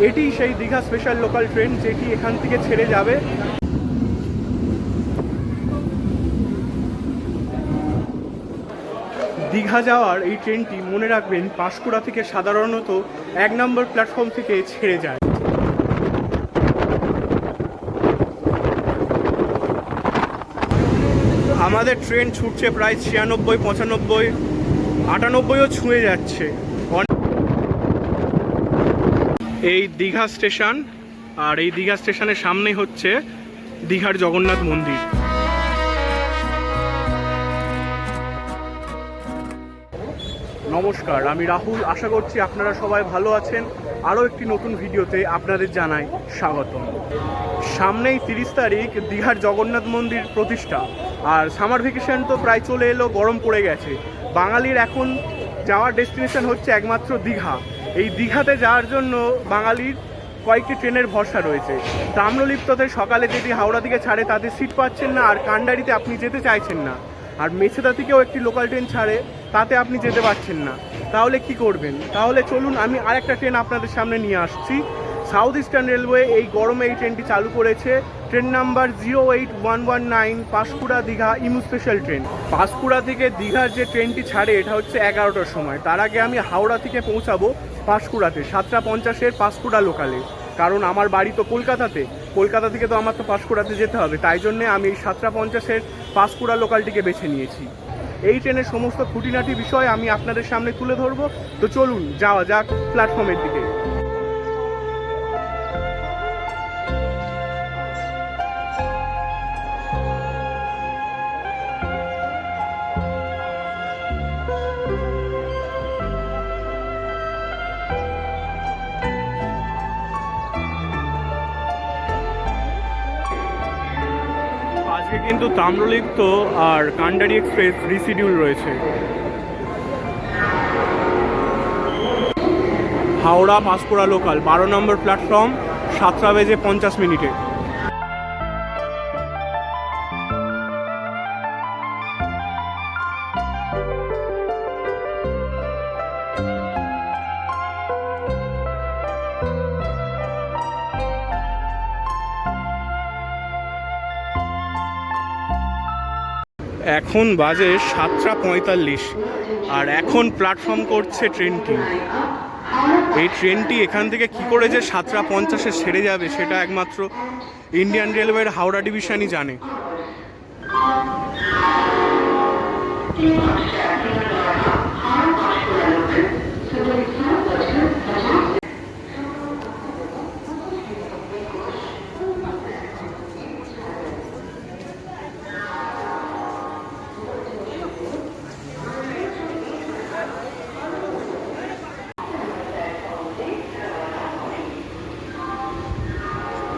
এটি সেই Digha special local train যেটি এখান থেকে ছেড়ে যাবে দীঘা যাওয়ার। এই ট্রেনটি মনে রাখবেন পাঁশকুড়া থেকে সাধারণত 1 নম্বর প্ল্যাটফর্ম থেকে ছেড়ে যায়। আমাদের ট্রেন ছুটছে প্রায় 96, 95, 98ও ছুঁয়ে যাচ্ছে। এই দীঘা স্টেশন, আর এই দীঘা স্টেশনের সামনেই হচ্ছে দীঘার জগন্নাথ মন্দির। নমস্কার, আমি রাহুল। আশা করছি আপনারা সবাই ভালো আছেন। আরও একটি নতুন ভিডিওতে আপনাদের জানাই স্বাগতম। সামনেই 30 তারিখ দীঘার জগন্নাথ মন্দির প্রতিষ্ঠা, আর সামার ভ্যাকেশন তো প্রায় চলে এলো, গরম পড়ে গেছে। বাঙালির এখন যাওয়ার ডেস্টিনেশন হচ্ছে একমাত্র দীঘা। এই দীঘাতে যাওয়ার জন্য বাঙালির কয়েকটি ট্রেনের ভরসা রয়েছে। তাম্রলিপ্ততে সকালে যেটি হাওড়া থেকে ছাড়ে তাতে সিট পাচ্ছেন না, আর কান্ডারিতে আপনি যেতে চাইছেন না। আর মেছেদা থেকেও একটি লোকাল ট্রেন ছাড়ে, তাতে আপনি যেতে পারছেন না। তাহলে কি করবেন? তাহলে চলুন আমি আরেকটা ট্রেন আপনাদের সামনে নিয়ে আসছি। সাউথ ইস্টার্ন রেলওয়ে এই গরমে এই ট্রেনটি চালু করেছে। ট্রেন নাম্বার 08119, পাঁশকুড়া দীঘা ইমু স্পেশাল ট্রেন। পাঁশকুড়া থেকে দীঘার যে ট্রেনটি ছাড়ে এটা হচ্ছে 11টার সময়। তার আগে আমি হাওড়া থেকে পৌঁছাবো পাঁশকুড়াতে 7:50-এর পাঁশকুড়া লোকালে। কারণ আমার বাড়ি তো কলকাতাতে, কলকাতা থেকে তো আমার তো পাঁশকুড়াতে যেতে হবে। তাই জন্যে আমি এই 7:50-এর পাঁশকুড়া লোকালটিকে বেছে নিয়েছি। এই ট্রেনের সমস্ত খুঁটিনাটি বিষয় আমি আপনাদের সামনে তুলে ধরবো। তো চলুন যাওয়া যাক প্ল্যাটফর্মের দিকে। আজকে কিন্তু তাম্রলিপ্ত আর কান্ডারি এক্সপ্রেস রিশিডিউল রয়েছে। হাওড়া পাঁশকুড়া লোকাল 12 নম্বর প্ল্যাটফর্ম, 7:50 এখন বাজে 7:45, আর এখন প্ল্যাটফর্ম করছে ট্রেনটি। এই ট্রেনটি এখান থেকে কি করে যে 7:50-এ ছেড়ে যাবে সেটা একমাত্র ইন্ডিয়ান রেলওয়ের হাওড়া ডিভিশনই জানে।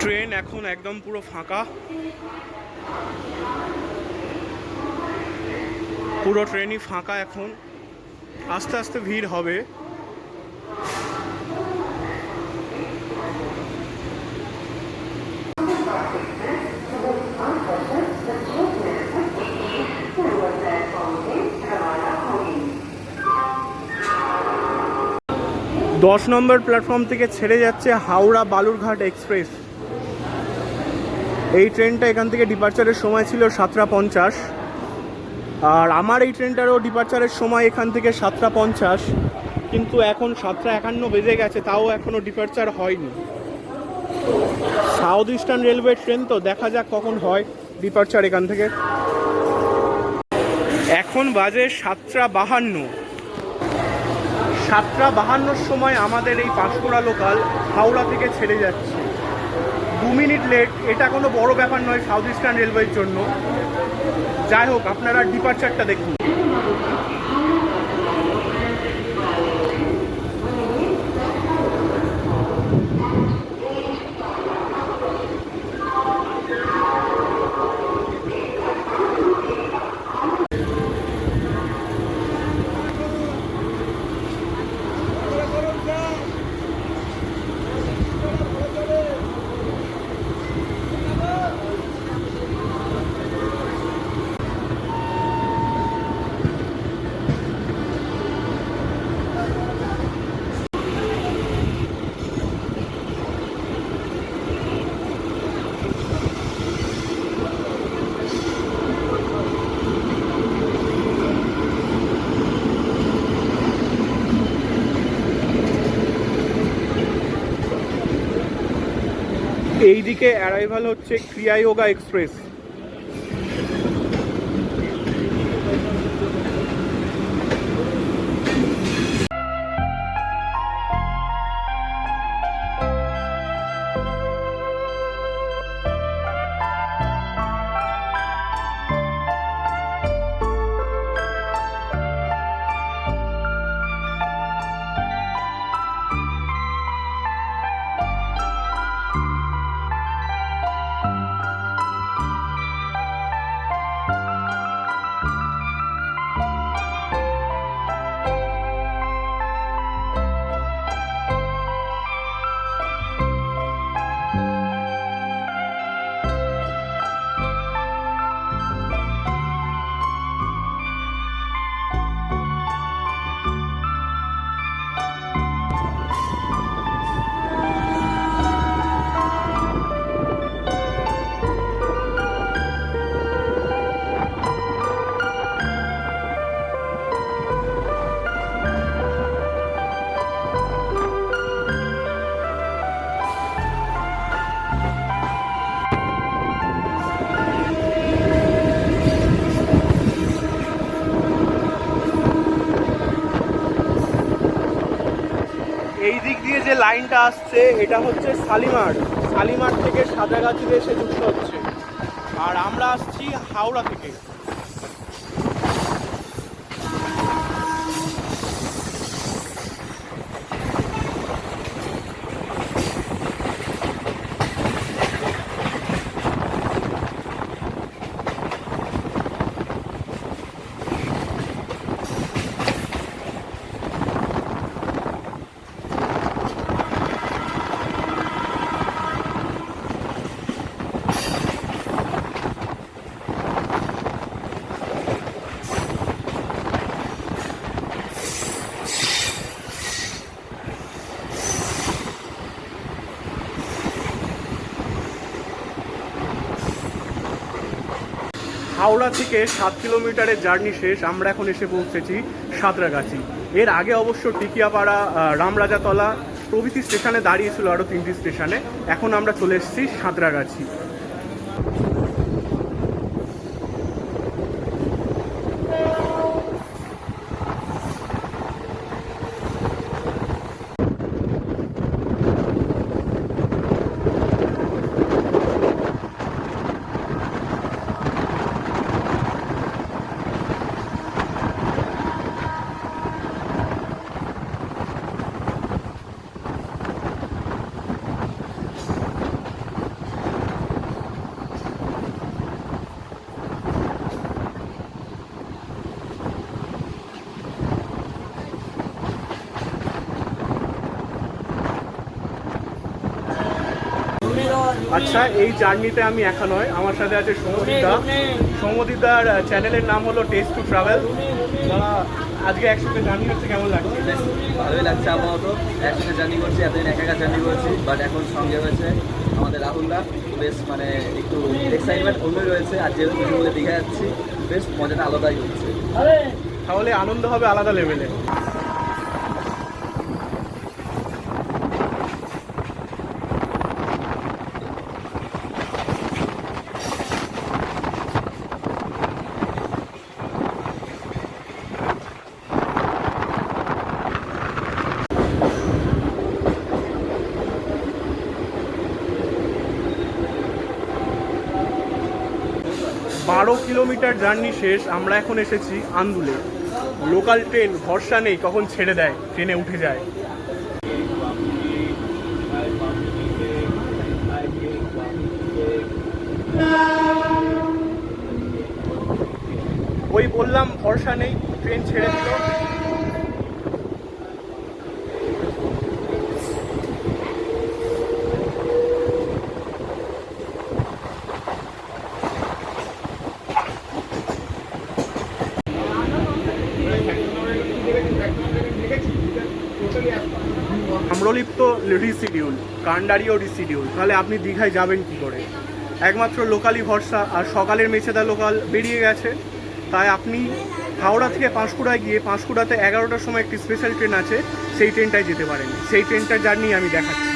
ট্রেন এখন একদম পুরো ফাঁকা, পুরো ট্রেনই ফাঁকা। এখন আস্তে আস্তে ভিড় হবে। 10 নম্বর প্ল্যাটফর্ম থেকে ছেড়ে যাচ্ছে হাওড়া বালুরঘাট এক্সপ্রেস। এই ট্রেনটা এখান থেকে ডিপারচারের সময় ছিল 7:50, আর আমার এই ট্রেনটারও ডিপারচারের সময় এখান থেকে 7:50, কিন্তু এখন 7:51 বেজে গেছে, তাও এখনও ডিপারচার হয়নি। সাউথ ইস্টার্ন রেলওয়ে ট্রেন তো, দেখা যাক কখন হয় ডিপারচার এখান থেকে। এখন বাজে 7:52। 7:52 সময় আমাদের এই পাঁশকুড়া লোকাল হাওড়া থেকে ছেড়ে যাচ্ছে। 2 মিনিট লেট, এটা কোনো বড় ব্যাপার নয় সাউথ ইস্টার্ন রেলওয়ের জন্য। যাই হোক, আপনারা ডিপারচারটা দেখুন। এইদিকে অ্যারাইভাল হচ্ছে ক্রিয়ায়োগা এক্সপ্রেস। এই দিক দিয়ে যে লাইনটা আসছে এটা হচ্ছে শালিমার থেকে সাঁতরাগাছিতে এসে যুক্ত হচ্ছে, আর আমরা আসছি হাওড়া থেকে। হাওড়া থেকে 7 কিলোমিটারের জার্নি শেষ, আমরা এখন এসে পৌঁছেছি সাঁতরাগাছি। এর আগে অবশ্য টিকিয়াপাড়া, রামরাজাতলা প্রভৃতি স্টেশনে দাঁড়িয়েছিল আরও 3টি স্টেশনে। এখন আমরা চলে এসেছি সাঁতরাগাছি। আচ্ছা, এই জার্নিতে আমি একা নয়, আমার সাথে আছে সৌমদীদার চ্যানেলের নাম হলো টেস্ট টু ট্রাভেল। আজকে একসাথে জার্নি হচ্ছে, কেমন লাগছে? বেশ ভালোই লাগছে। আপাতত একসাথে জার্নি করছি, এতদিন একা একা জার্নি করছি, বাট এখন সঙ্গে হয়েছে আমাদের রাহুলদা। বেশ মানে একটু এক্সাইটমেন্ট অন্যই রয়েছে। আর যেহেতু কিছু বলে দীঘা যাচ্ছি, বেশ মজাটা আলাদাই হচ্ছে। তাহলে আনন্দ হবে আলাদা লেভেলে। 12 কিলোমিটার জার্নি শেষ, আমরা এখন এসেছি আন্দুলে। লোকাল ট্রেন ভরসা নেই কখন ছেড়ে দেয়, ট্রেনে উঠে যায়। ওই বললাম ভরসা নেই, ট্রেন ছেড়ে দিল। আম্রলিপ্ত রিশিডিউল, কান্ডারিও রিশিডিউল, তাহলে আপনি দীঘায় যাবেন কি করে? একমাত্র লোকালই ভরসা। আর সকালের মেছেদা লোকাল বেরিয়ে গেছে, তাই আপনি হাওড়া থেকে পাঁশকুড়ায় গিয়ে পাঁশকুড়াতে 11টার সময় একটি স্পেশাল ট্রেন আছে, সেই ট্রেনটায় যেতে পারেন। সেই ট্রেনটার জার্নি আমি দেখাচ্ছি।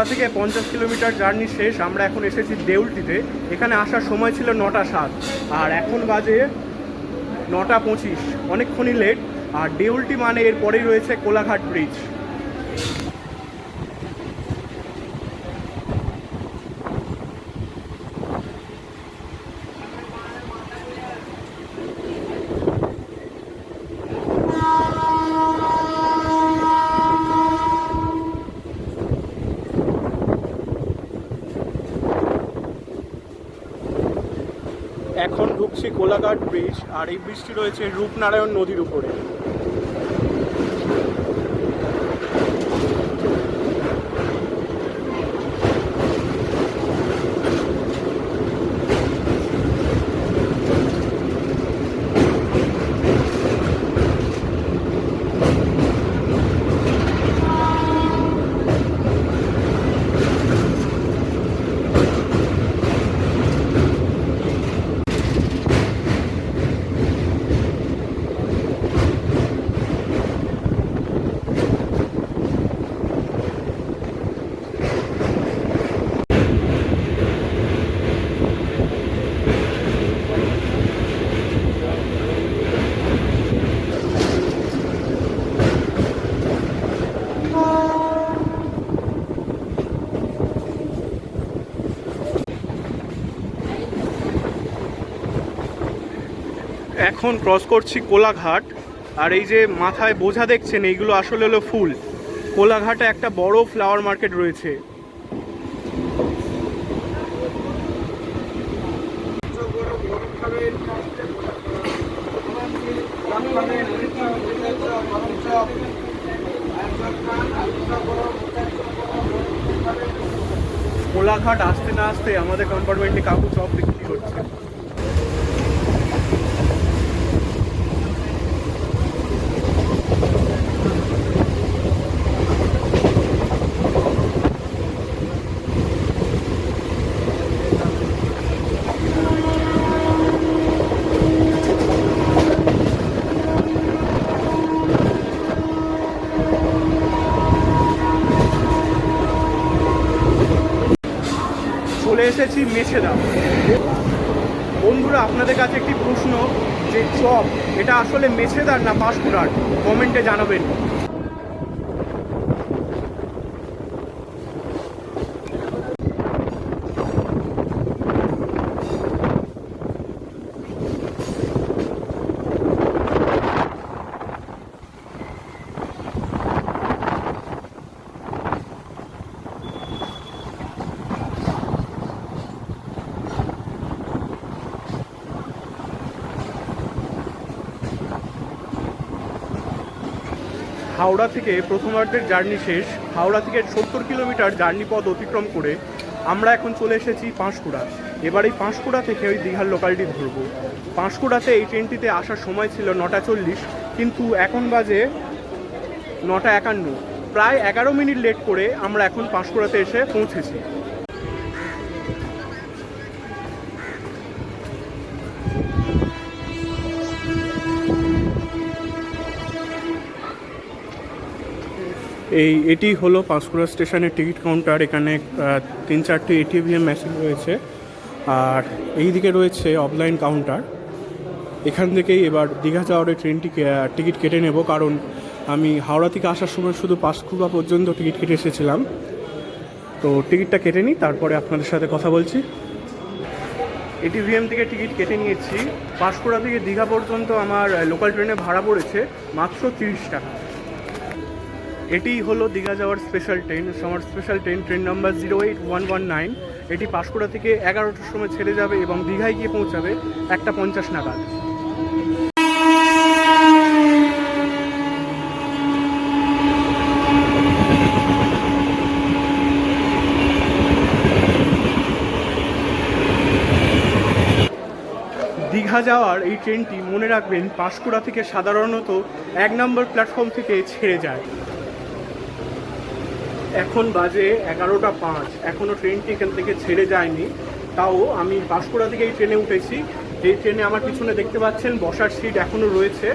হাওড়া থেকে 50 কিলোমিটার জার্নি শেষ। আমরা এখন এসেছি দেউলটিতে। এখানে আসার সময় ছিল 9:07, আর এখন বাজে 9:25, অনেকক্ষণই লেট। আর দেউলটি মানে এর পরেই রয়েছে কোলাঘাট ব্রিজ। এখন ঢুকছি কোলাঘাট ব্রিজ, আর এই ব্রিজটি রয়েছে রূপনারায়ণ নদীর উপরে। এখন ক্রস করছি কোলাঘাট। আর এই যে মাথায় বোঝা দেখছেন, এইগুলো আসলে হলো ফুল। কোলাঘাটে একটা বড় ফ্লাওয়ার মার্কেট রয়েছে। কোলাঘাট আসতে না আসতে আমাদের কম্পার্টমেন্টে কাকু চপ বিক্রি করছে। চলে এসেছি মেছেদা। বন্ধুরা, আপনাদের কাছে একটি প্রশ্ন, যে চপ এটা আসলে মেছেদার না পাঁশকুড়ার, কমেন্টে জানাবেন। হাওড়া থেকে প্রথমার্ধের জার্নি শেষ। হাওড়া থেকে 70 কিলোমিটার জার্নি পথ অতিক্রম করে আমরা এখন চলে এসেছি পাঁশকুড়া। এবার এই পাঁশকুড়া থেকে ওই দীঘার লোকালটি ধরবো। পাঁশকুড়াতে এই ট্রেনটিতে আসার সময় ছিল 9:40, কিন্তু এখন বাজে 9:51। প্রায় 11 মিনিট লেট করে আমরা এখন পাঁশকুড়াতে এসে পৌঁছেছি। এটি হলো পাঁশকুড়া স্টেশনের টিকিট কাউন্টার। এখানে 3-4টি এটিএম মেশিন রয়েছে, আর এই দিকে রয়েছে অফলাইন কাউন্টার। এখান থেকেই এবার দীঘা যাওয়ার ট্রেনটি টিকিট কেটে নেব, কারণ আমি হাওড়া থেকে আসার সময় শুধু পাঁশকুড়া পর্যন্ত টিকিট কেটে এসেছিলাম। তো টিকিটটা কেটে নিই, তারপরে আপনাদের সাথে কথা বলছি। এটিভিএম থেকে টিকিট কেটে নিয়েছি। পাঁশকুড়া থেকে দীঘা পর্যন্ত আমার লোকাল ট্রেনে ভাড়া পড়েছে মাত্র 30 টাকা। এটি হলো দীঘা যাওয়ার স্পেশাল ট্রেন, আমার স্পেশাল ট্রেন, ট্রেন নাম্বার 08119। এটি পাঁশকুড়া থেকে 11টার সময় ছেড়ে যাবে এবং দীঘায় গিয়ে পৌঁছাবে 1:50 নাগাদ। দীঘা যাওয়ার এই ট্রেনটি মনে রাখবেন পাঁশকুড়া থেকে সাধারণত 1 নম্বর প্ল্যাটফর্ম থেকে ছেড়ে যায়। এখন বাজে 11:05, এখনও ট্রেনটি এখান থেকে ছেড়ে যায়নি। তাও আমি পাঁশকুড়া থেকে এই ট্রেনে উঠেছি। এই ট্রেনে আমার পিছনে দেখতে পাচ্ছেন বসার সিট এখনও রয়েছে।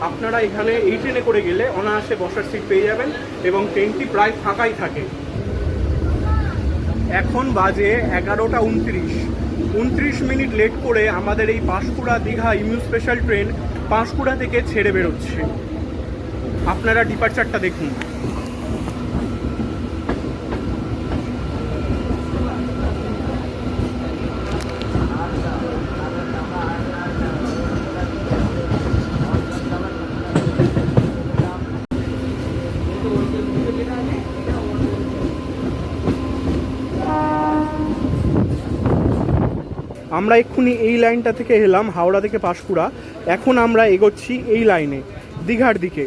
আপনারা এখানে এই ট্রেনে করে গেলে অনায়াসে বসার সিট পেয়ে যাবেন এবং ট্রেনটি প্রায় ফাঁকাই থাকে। এখন বাজে 11:29 লেট করে আমাদের এই Panskura Digha EMU special train Panskura থেকে ছেড়ে বেরোচ্ছে। আপনারা ডিপার্চারটা দেখুন। আমরা এক্ষুনি এই লাইনটা থেকে এলাম, হাওড়া থেকে পাঁশকুড়া। এখন আমরা এগোচ্ছি এই লাইনে দীঘার দিকে।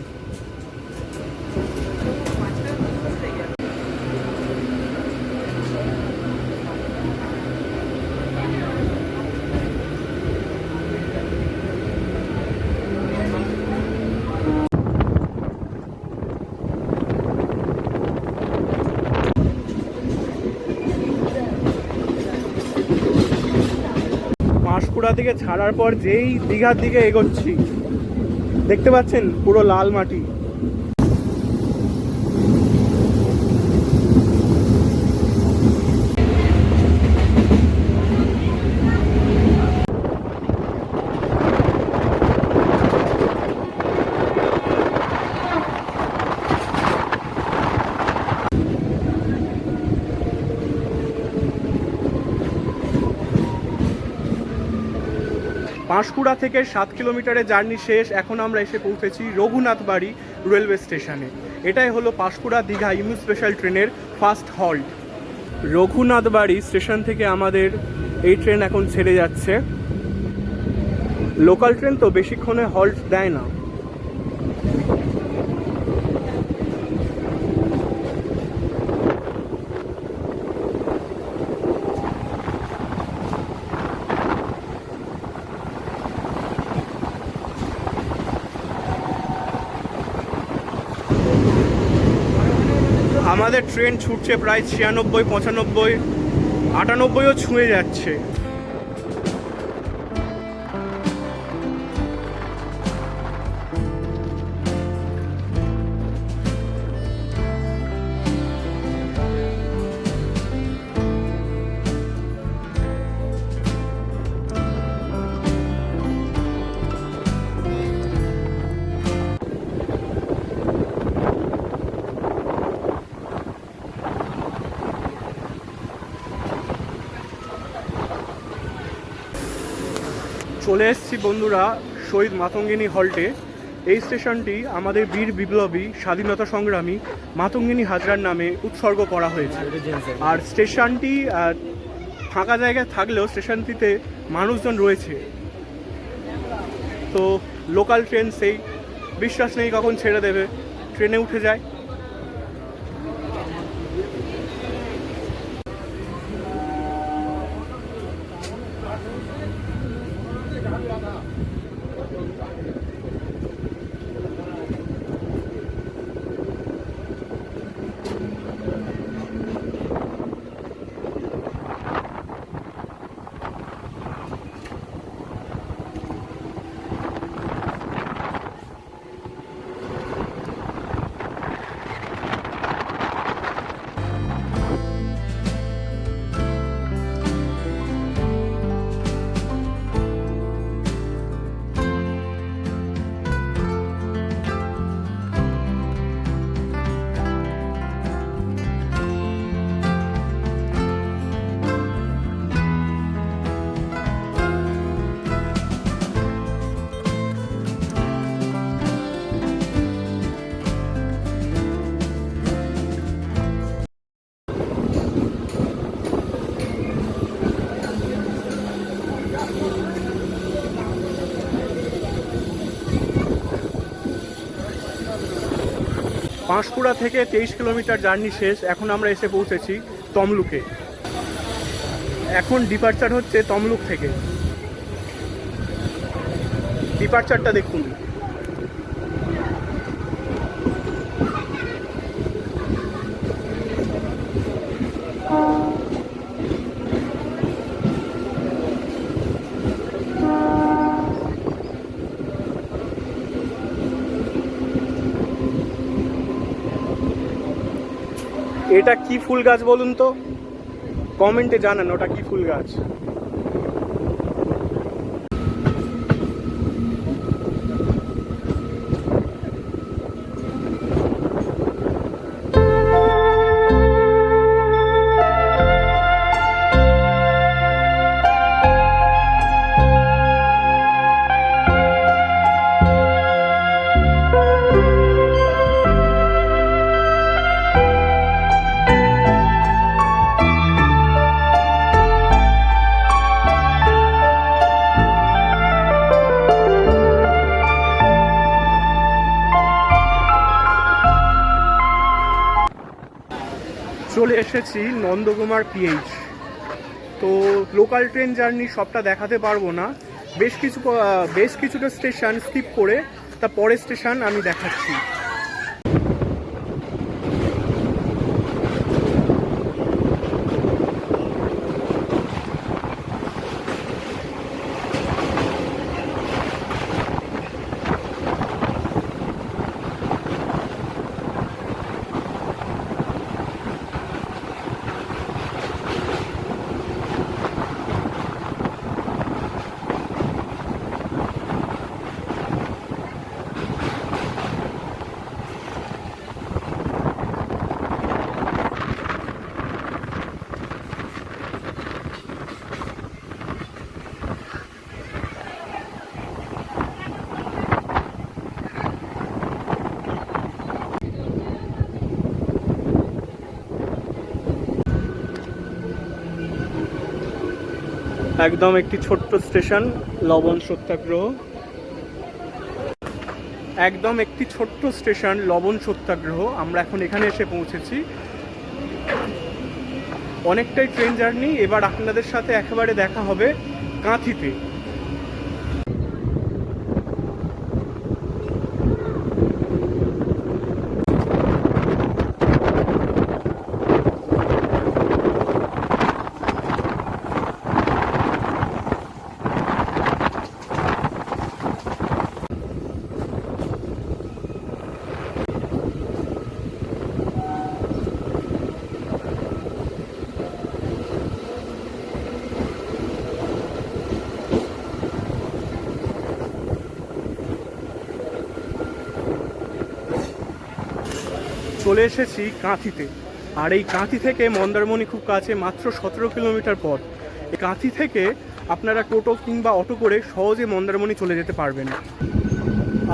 পাঁশকুড়া থেকে ছাড়ার পর যেই দীঘার দিকে এগোচ্ছি, দেখতে পাচ্ছেন পুরো লাল মাটি। পাঁশকুড়া থেকে 7 কিলোমিটারের জার্নি শেষ। এখন আমরা এসে পৌঁছেছি রঘুনাথবাড়ি রেলওয়ে স্টেশনে। এটাই হলো পাঁশকুড়া দীঘা ইমিউ স্পেশাল ট্রেনের ফার্স্ট হল্ট। রঘুনাথবাড়ি স্টেশন থেকে আমাদের এই ট্রেন এখন ছেড়ে যাচ্ছে। লোকাল ট্রেন তো বেশিক্ষণে হল্ট দেয় না। আমাদের ট্রেন ছুটছে প্রায় 96, 95, 98ও ছুঁয়ে যাচ্ছে। চলে এসেছি বন্ধুরা শহীদ মাতঙ্গিনী হল্টে। এই স্টেশনটি আমাদের বীর বিপ্লবী স্বাধীনতা সংগ্রামী মাতঙ্গিনী হাজরার নামে উৎসর্গ করা হয়েছে। আর স্টেশনটি ফাঁকা জায়গায় থাকলেও স্টেশনটিতে মানুষজন রয়েছে। তো লোকাল ট্রেন সেই বিশ্বাস নেই কখন ছেড়ে দেবে, ট্রেনে উঠে যায়। পাঁশকুড়া থেকে 23 কিলোমিটার জার্নি শেষ। এখন আমরা এসে পৌঁছেছি তমলুকে। এখন ডিপার্চার হচ্ছে তমলুক থেকে। ডিপার্চারটা দেখুন। এটা কি ফুল গাছ বলুন তো? কমেন্টে জানান ওটা কি ফুল গাছ। চলে এসেছি নন্দকুমার পিএইচ। তো লোকাল ট্রেন জার্নি সবটা দেখাতে পারবো না, বেশ কিছুটা স্টেশন স্কিপ করে তা পরের স্টেশন আমি দেখাচ্ছি। একদম একটি ছোট্ট স্টেশন লবণ সত্যাগ্রহ, আমরা এখন এখানে এসে পৌঁছেছি। অনেকটাই ট্রেন জার্নি, এবার আপনাদের সাথে একেবারে দেখা হবে কাঁথিতে। চলে এসেছি কাঁথিতে, আর এই কাঁথি থেকে মন্দারমণি খুব কাছে, মাত্র 17 কিলোমিটার পথ। এই কাঁথি থেকে আপনারা টোটো কিংবা অটো করে সহজে মন্দারমণি চলে যেতে পারবেন।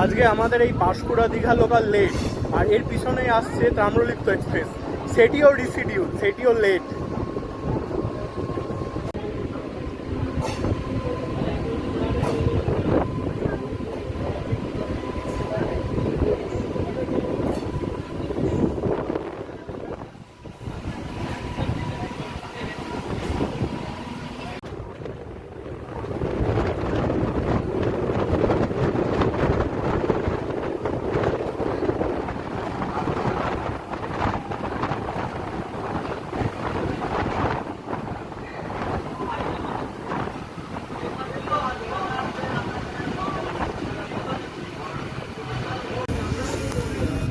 আজকে আমাদের এই পাঁশকুড়া দীঘা লোকাল লেট, আর এর পিছনেই আসছে তাম্রলিপ্ত এক্সপ্রেস, সেটিও রিশিডিউল, সেটিও লেট।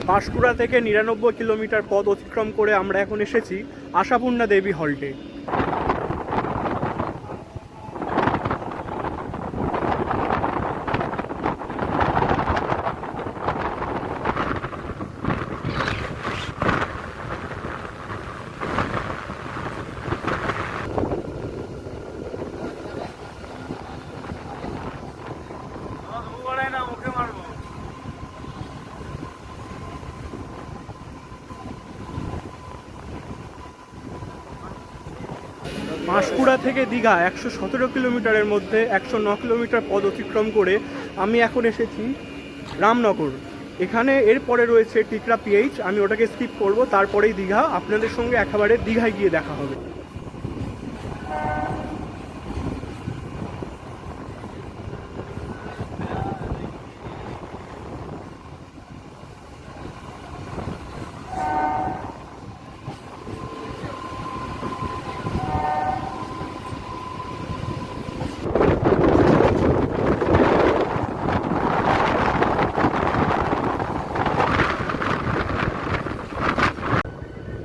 পাঁশকুড়া থেকে 99 কিলোমিটার পথ অতিক্রম করে আমরা এখন এসেছি আশাপূর্ণা দেবী হল্টে। পাঁশকুড়া থেকে দীঘা 117 কিলোমিটারের মধ্যে 109 কিলোমিটার পথ অতিক্রম করে আমি এখন এসেছি রামনগর। এখানে এরপরে রয়েছে টিকরা পিএইচ, আমি ওটাকে স্কিপ করব, তারপরেই দীঘা। আপনাদের সঙ্গে একেবারে দীঘায় গিয়ে দেখা হবে।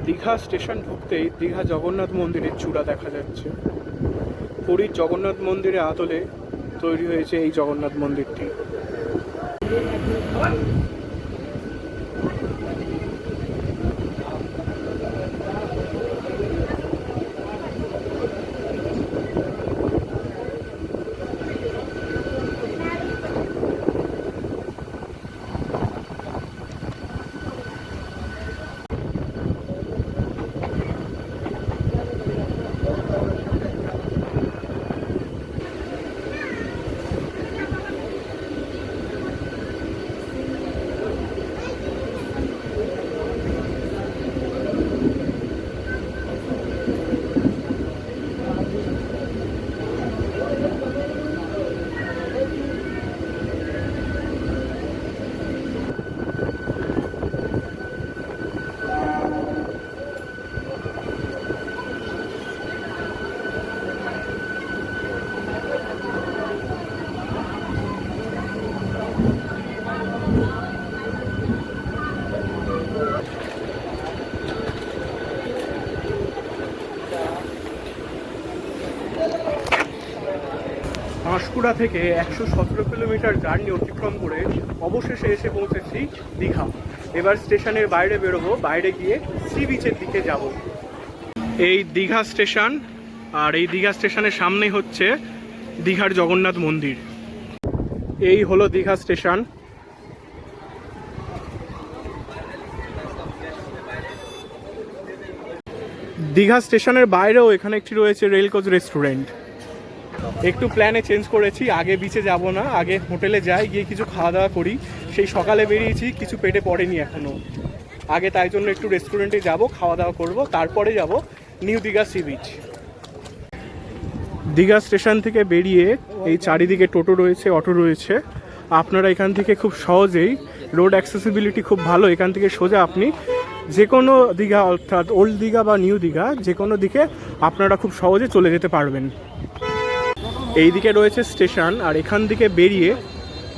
দীঘা স্টেশন ঢুকতেই দীঘা জগন্নাথ মন্দিরের চূড়া দেখা যাচ্ছে। পুরীর জগন্নাথ মন্দিরের আদলে তৈরি হয়েছে এই জগন্নাথ মন্দিরটি। পাঁশকুড়া থেকে 117 কিলোমিটার জার্নি অতিক্রম করে অবশেষে এসে পৌঁছেছি দীঘা। এবার স্টেশনের বাইরে বেরোবো, বাইরে গিয়ে সি বিচের দিকে যাব। এই দীঘা স্টেশন, আর এই দীঘা স্টেশনের সামনেই হচ্ছে দীঘার জগন্নাথ মন্দির। এই হলো দীঘা স্টেশন। দীঘা স্টেশনের বাইরেও এখানে একটি রয়েছে রেলকোচ রেস্টুরেন্ট। একটু প্ল্যানে চেঞ্জ করেছি, আগে বিচে যাব না, আগে হোটেলে যাই, গিয়ে কিছু খাওয়া দাওয়া করি। সেই সকালে বেরিয়েছি, কিছু পেটে পড়েনি এখনো। আগে তাই জন্য একটু রেস্টুরেন্টে যাব, খাওয়া দাওয়া করব, তারপরে যাব new Digha sea beach. Digha station থেকে বেরিয়ে এই চারিদিকে টোটো রয়েছে, অটো রয়েছে। আপনারা এখান থেকে খুব সহজেই, রোড অ্যাক্সেসিবিলিটি খুব ভালো, এখান থেকে সোজা আপনি যে কোনো দীঘা, অর্থাৎ ওল্ড দীঘা বা নিউ দীঘা, যে কোনো দিকে আপনারা খুব সহজে চলে যেতে পারবেন। এই দিকে রয়েছে স্টেশন, আর এখান থেকে বেরিয়ে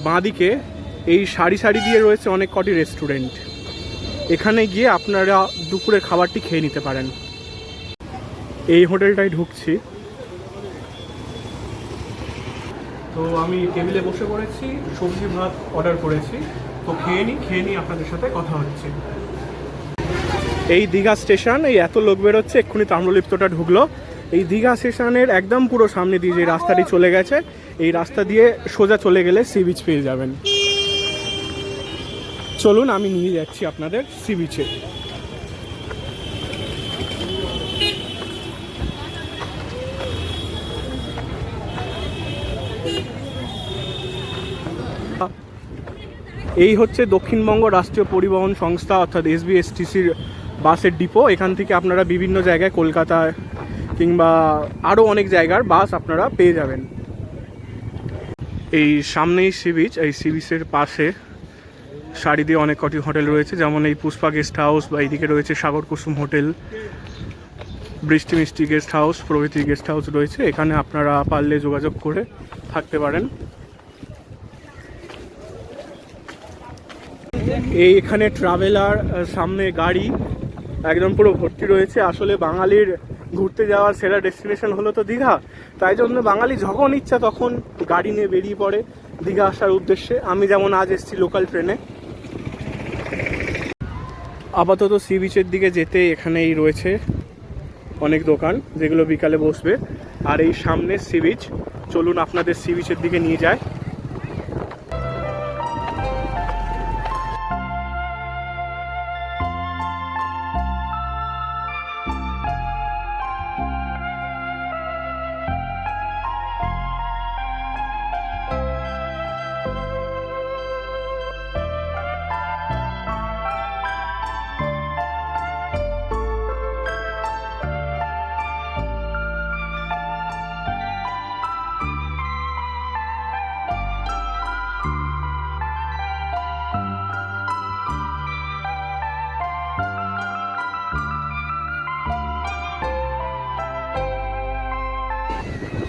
বাঁদিকে এই সারি সারি দিয়ে রয়েছে অনেক কটি রেস্টুরেন্ট। এখানে গিয়ে আপনারা দুপুরের খাবারটি খেয়ে নিতে পারেন। এই হোটেলটায় ঢুকছি, তো আমি টেবিলে বসে পড়েছি, সবজি ভাত অর্ডার করেছি। তো খেয়ে নিই আপনাদের সাথে কথা হচ্ছে। এই দীঘা স্টেশন, এই এত লোক বেরোচ্ছে, এক্ষুনি তাম্রলিপ্তটা ঢুকলো। এই দীঘা স্টেশনের একদম পুরো সামনে দিয়ে যে রাস্তাটি চলে গেছে, এই রাস্তা দিয়ে সোজা চলে গেলে সি বিচ পেয়ে যাবেন। চলুন আমি নিয়ে যাচ্ছি আপনাদের সি বিচে। এই হচ্ছে দক্ষিণবঙ্গ রাষ্ট্রীয় পরিবহন সংস্থা, অর্থাৎ SBSTCর বাসের ডিপো। এখান থেকে আপনারা বিভিন্ন জায়গায়, কলকাতায় কিংবা আরও অনেক জায়গার বাস আপনারা পেয়ে যাবেন। এই সামনেই সি বিচ, এই সি বিচের পাশে সারি দিয়ে অনেক কটি হোটেল রয়েছে, যেমন এই পুষ্পা গেস্ট হাউস, বা এইদিকে রয়েছে সাগর কুসুম হোটেল, বৃষ্টি মিষ্টি গেস্ট হাউস প্রভৃতি গেস্ট হাউস রয়েছে। এখানে আপনারা পারলে যোগাযোগ করে থাকতে পারেন। এই এখানে ট্রাভেলার, সামনে গাড়ি একদম পুরো ভর্তি রয়েছে। আসলে বাঙালির ঘুরতে যাওয়ার সেরা ডেস্টিনেশন হলো তো দীঘা, তাই জন্য বাঙালি যখন ইচ্ছা তখন গাড়ি নিয়ে বেরিয়ে পড়ে দীঘা আসার উদ্দেশ্যে। আমি যেমন আজ এসেছি লোকাল ট্রেনে। আপাতত সি বিচের দিকে যেতে এখানেই রয়েছে অনেক দোকান, যেগুলো বিকালে বসবে। আর এই সামনে সি বিচ, চলুন আপনাদের সি বিচের দিকে নিয়ে যায়।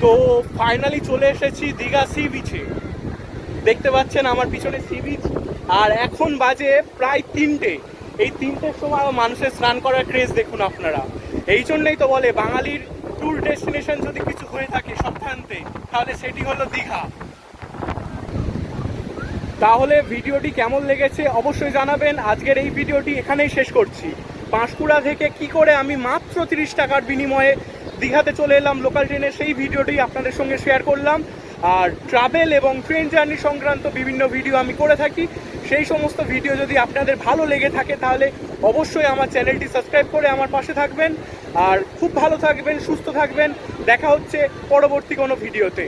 তো ফাইনালি চলে এসেছি দীঘা সি বিচে। দেখতে পাচ্ছেন আমার পিছনে সি বিচ, আর এখন বাজে প্রায় 3টে। এই 3টের সময় মানুষের স্নান করার ক্রেজ দেখুন আপনারা। এই জন্যই তো বলে বাঙালির ট্যুর ডেস্টিনেশন যদি কিছু হয়ে থাকে সপ্তাহান্তে, তাহলে সেটি হলো দীঘা। তাহলে ভিডিওটি কেমন লেগেছে অবশ্যই জানাবেন। আজকের এই ভিডিওটি এখানেই শেষ করছি। পাঁশকুড়া থেকে কি করে আমি মাত্র 30 টাকার বিনিময়ে দীঘাতে চলে এলাম লোকাল ট্রেনে, সেই ভিডিওটি আপনাদের সঙ্গে শেয়ার করলাম। আর ট্রাভেল এবং ট্রেন জার্নি সংক্রান্ত বিভিন্ন ভিডিও আমি করে থাকি। সেই সমস্ত ভিডিও যদি আপনাদের ভালো লেগে থাকে তাহলে অবশ্যই আমার চ্যানেলটি সাবস্ক্রাইব করে আমার পাশে থাকবেন। আর খুব ভালো থাকবেন, সুস্থ থাকবেন। দেখা হচ্ছে পরবর্তী কোনো ভিডিওতে।